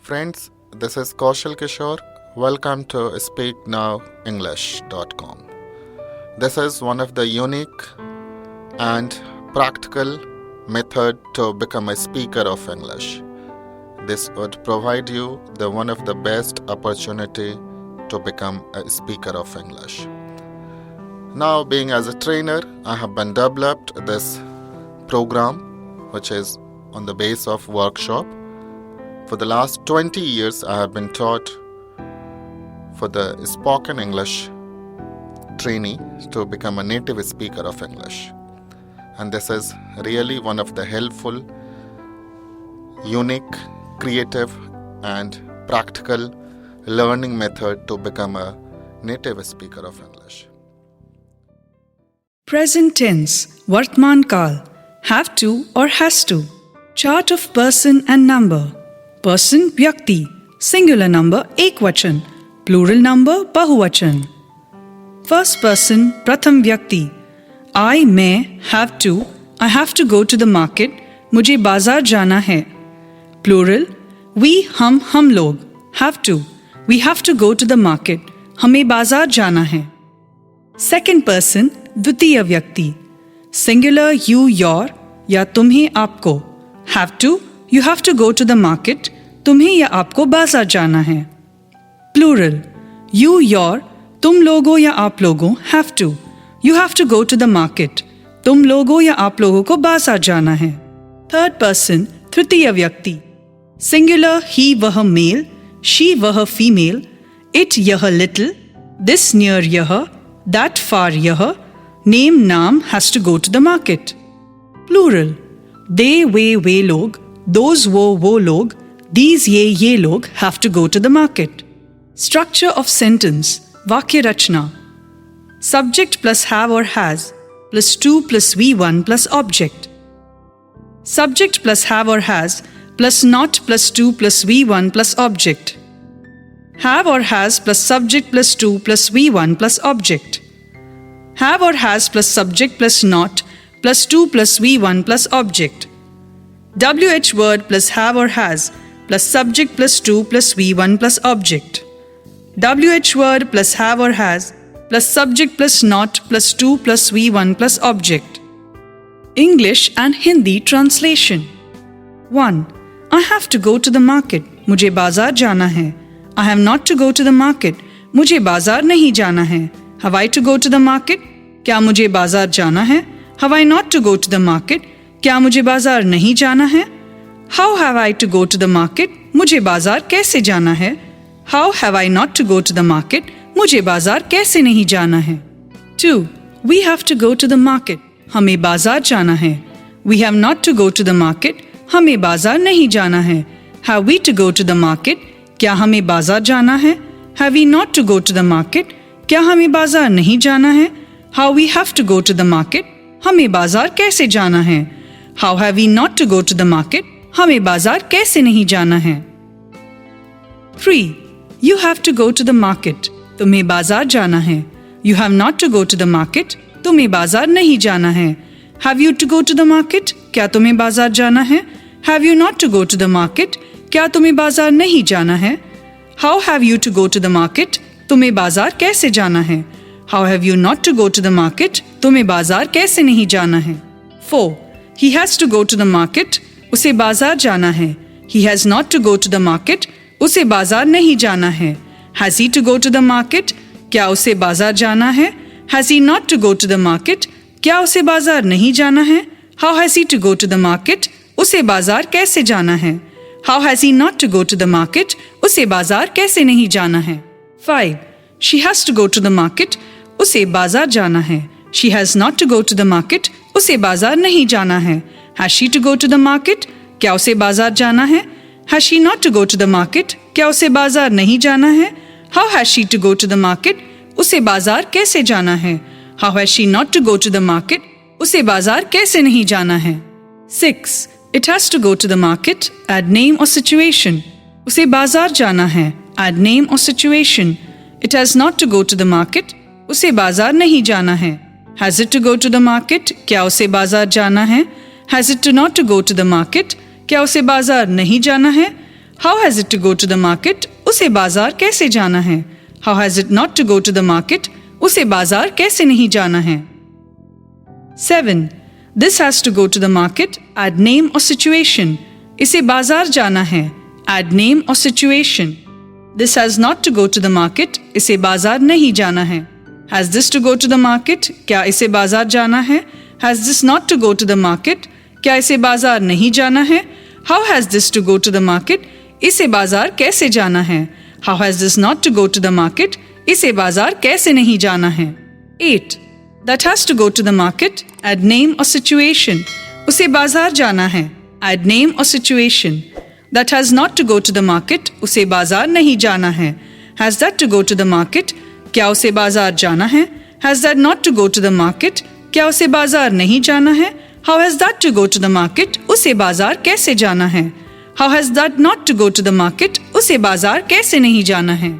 Friends, this is Kaushal Kishore. Welcome to SpeakNowEnglish.com. This is one of the unique and practical method to become a speaker of English. This would provide you one of the best opportunity to become a speaker of English. Now, being as a trainer, I have been developed this program which is on the base of workshop. For the last 20 years, I have been taught for the spoken English trainee to become a native speaker of English. And this is really one of the helpful, unique, creative and practical learning method to become a native speaker of English. Present tense, Vartman Kal, have to or has to. Chart of person and number. Person Vyakti, singular number Ekvachan, plural number Bahuvachan. First person Pratham Vyakti. I may have to, I have to go to the market, मुझे बाजार जाना है. Plural we हम लोग have to, we have to go to the market, हमें बाजार जाना है. Second person द्वितीय व्यक्ति. Singular you your या तुम्हें आपको. Have to, you have to go to the market, तुम्हें या आपको बाजार जाना है. Plural you your तुम लोगों या आप लोगों have to, you have to go to the market, तुम लोगों या आप लोगों को बाजार जाना है. Third person तृतीय व्यक्ति. Singular he वह male, she वह female, it यह little, this near यह, that far यह, name नाम has to go to the market. Plural they वे लोग, those वो लोग, these ये लोग have to go to the market. Structure of sentence, वाक्य रचना. Subject plus have or has, plus to plus V1 plus object. Subject plus have or has, plus not plus to plus V1 plus object. Have or has plus subject plus to plus V1 plus object. Have or has plus subject plus not plus to plus V1 plus object. WH word plus have or has plus subject plus to plus V1 plus object. WH word plus have or has plus subject plus not plus to plus V1 plus object. English and Hindi translation. 1. I have to go to the market. मुझे बाजार जाना है. I have not to go to the market. मुझे बाजार नहीं जाना है. Have I to go to the market? क्या मुझे बाजार जाना है? Have I not to go to the market? क्या मुझे बाजार नहीं जाना है? How have I to go to the market? मुझे बाजार कैसे जाना है? How have I not to go to the market? मुझे बाजार कैसे नहीं जाना है? 2. We have to go to the market. हमें बाजार जाना है. We have not to go to the market. हमें बाजार नहीं जाना है. Have we to go to the market? क्या हमें बाजार जाना है? Have we not to go to the market? क्या हमें बाजार नहीं जाना है? How we have to go to the market? हमें बाजार कैसे जाना है? How have we not to go to the market? हमें बाजार कैसे नहीं जाना है? 3. You have to go to the market. तुम्हें बाजार जाना है. You have not to go to the market. तुम्हें बाजार नहीं जाना है. Have you to go to the market? क्या तुम्हें बाजार जाना है? Have you not to go to the market? क्या तुम्हें बाजार नहीं जाना है? How have you to go to the market? तुम्हें बाजार कैसे जाना है? How have you not to go to the market? तुम्हें बाजार कैसे नहीं जाना है? 4. He has to go to the market. उसे बाजार जाना है. He has not to go to the market. उसे बाजार नहीं जाना है. Has he to go to the market? क्या उसे बाजार जाना है? Has he not to go to the market? क्या उसे बाजार नहीं जाना है? How has he to go to the market? उसे बाजार कैसे जाना है? How has he not to go to the market? उसे बाजार कैसे नहीं जाना है? 5. She has to go to the market. उसे बाजार जाना है. She has not to go to the market. उसे बाजार नहीं जाना है. Has she to go to the market? क्या उसे बाजार जाना है? Has she not to go to the market? क्या उसे बाजार नहीं जाना है? How has she to go to the market? उसे बाजार कैसे जाना है? How has she not to go to the market? उसे बाजार कैसे नहीं जाना है? 6. It has to go to the market. Add name or situation. उसे बाजार जाना है. Add name or situation. It has not to go to the market. उसे बाजार नहीं जाना है. Has it to go to the market? क्या उसे बाजार जाना है? Has it to not to go to the market? क्या उसे बाजार नहीं जाना है? How has it to go to the market? उसे बाजार कैसे जाना है? How has it not to go to the market? उसे बाजार कैसे नहीं जाना है? 7. This has to go to the market. Add name or situation. इसे बाजार जाना है. Add name or situation. This has not to go to the market. इसे बाजार नहीं जाना है. Has this to go to the market? क्या इसे बाजार जाना है? Has this not to go to the market? क्या इसे बाजार नहीं जाना है? How has this to go to the market? इसे बाजार कैसे जाना है? How has this not to go to the market? इसे बाजार कैसे नहीं जाना है? 8. That has to go to the market. Add name or situation. उसे बाजार जाना है. Add name or situation. That has not to go to the market. उसे बाजार नहीं जाना है. Has that to go to the market? क्या उसे बाजार जाना है? Has that not to go to the market? क्या उसे बाजार नहीं जाना है? How has that to go to the market? उसे बाजार कैसे जाना है? How has that not to go to the market? उसे बाजार कैसे नहीं जाना है?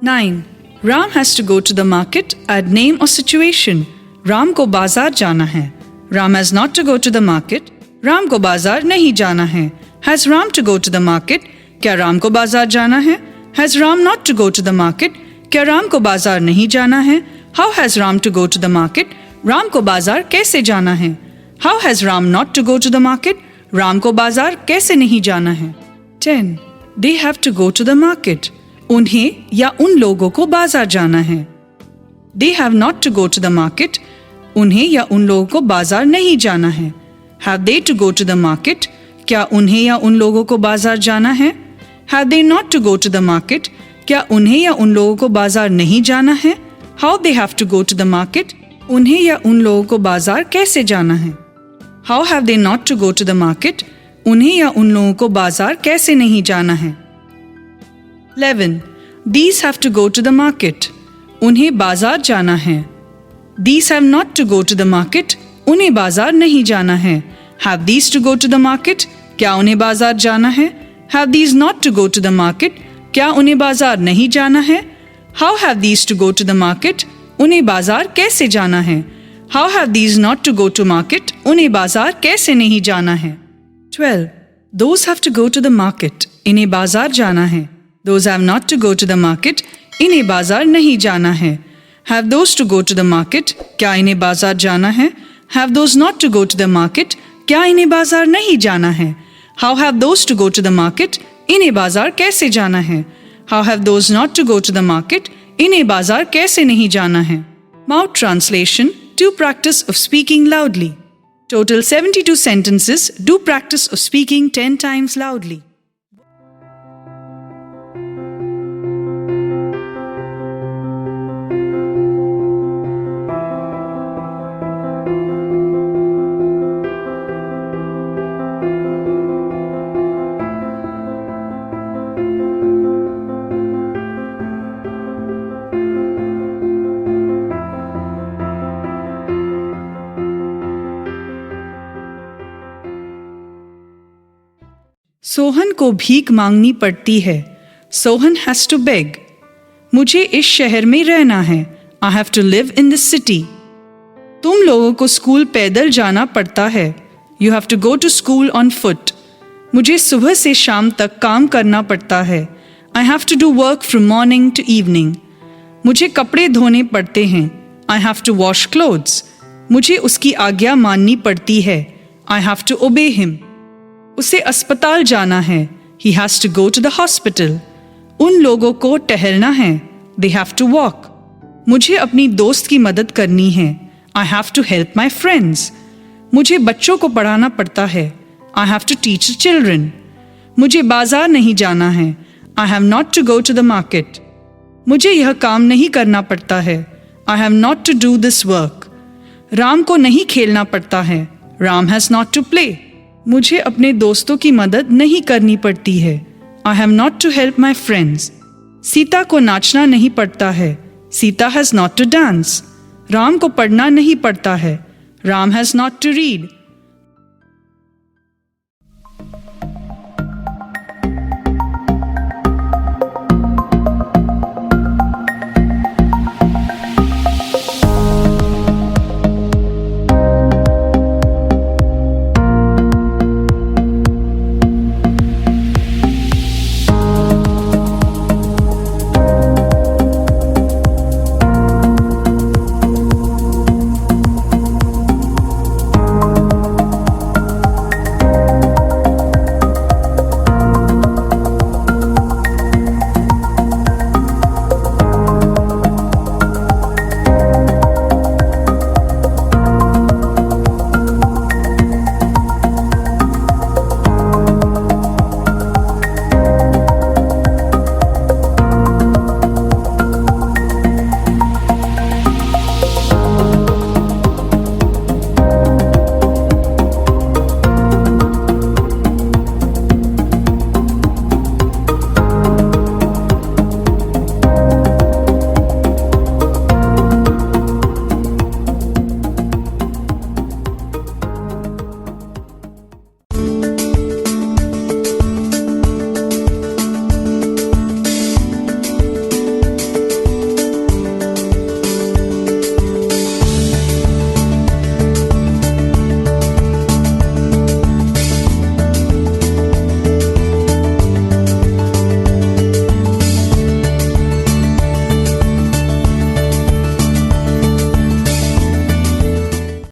9. Ram has to go to the market. Add name or situation. Ram को बाजार जाना है. Ram has not to go to the market. Ram को बाजार नहीं जाना है. Has Ram to go to the market? क्या राम को बाजार जाना है? Has Ram not to go to the market? क्या राम को बाजार नहीं जाना है? How has Ram to go to the market? Ram को बाजार कैसे जाना है? How has Ram not to go to the market? Ram को बाजार कैसे नहीं जाना है? 10. They have to go to the market. उन्हें या उन लोगों को बाजार जाना है. They have not to go to the market. उन्हें या उन लोगों को बाजार नहीं जाना है. Have they to go to the market? क्या उन्हें या उन लोगों को बाजार जाना है? Have they not to go to the market? क्या उन्हें या उन लोगों को बाजार नहीं जाना है? How they have to go to the market? उन्हें या उन लोगों को बाजार कैसे जाना है? How have they not to go to the market? उन्हें या उन लोगों को बाजार कैसे नहीं जाना है? 11. These have to go to the market. उन्हें बाजार जाना है. These have not to go to the market. उन्हें बाजार नहीं जाना है. Have these to go to the market? क्या उन्हें बाजार जाना है? Have these not to go to the market? क्या उन्हें बाजार नहीं जाना है? How have these to go to the market? उन्हें बाजार कैसे जाना है? How have these not to go to market? उन्हें बाजार कैसे नहीं जाना है? 12. Those have to go to the market. इन्हें बाजार जाना है. Those have not to go to the market. इन्हें बाजार नहीं जाना है. Have those to go to the market? क्या इन्हें बाजार जाना है? Have those not to go to the market? क्या इन्हें बाजार नहीं जाना है? How have those to go to the market? इन्हें बाजार कैसे जाना है? How have those not to go to the market? इन्हें बाजार कैसे नहीं जाना है? Mouth translation. Do practice of speaking loudly. Total 72 sentences. Do practice of speaking 10 times loudly. Sohan को भीख मांगनी पड़ती है. Sohan has to beg. मुझे इस शहर में रहना है. I have to live in this city. तुम लोगों को स्कूल पैदल जाना पड़ता है. You have to go to school on foot. मुझे सुबह से शाम तक काम करना पड़ता है. I have to do work from morning to evening. मुझे कपड़े धोने पड़ते हैं. I have to wash clothes. मुझे उसकी आज्ञा माननी पड़ती है. I have to obey him. उसे अस्पताल जाना है. He has to go to the hospital. उन लोगों को टहलना है. They have to walk. मुझे अपनी दोस्त की मदद करनी है. I have to help my friends. मुझे बच्चों को पढ़ाना पड़ता है. I have to teach the children. मुझे बाजार नहीं जाना है. I have not to go to the market. मुझे यह काम नहीं करना पड़ता है. I have not to do this work. Ram को नहीं खेलना पड़ता है. Ram has not to play. मुझे अपने दोस्तों की मदद नहीं करनी पड़ती है. I have not to help my friends. Sita को नाचना नहीं पड़ता है. Sita has not to dance. Ram को पढ़ना नहीं पड़ता है. Ram has not to read.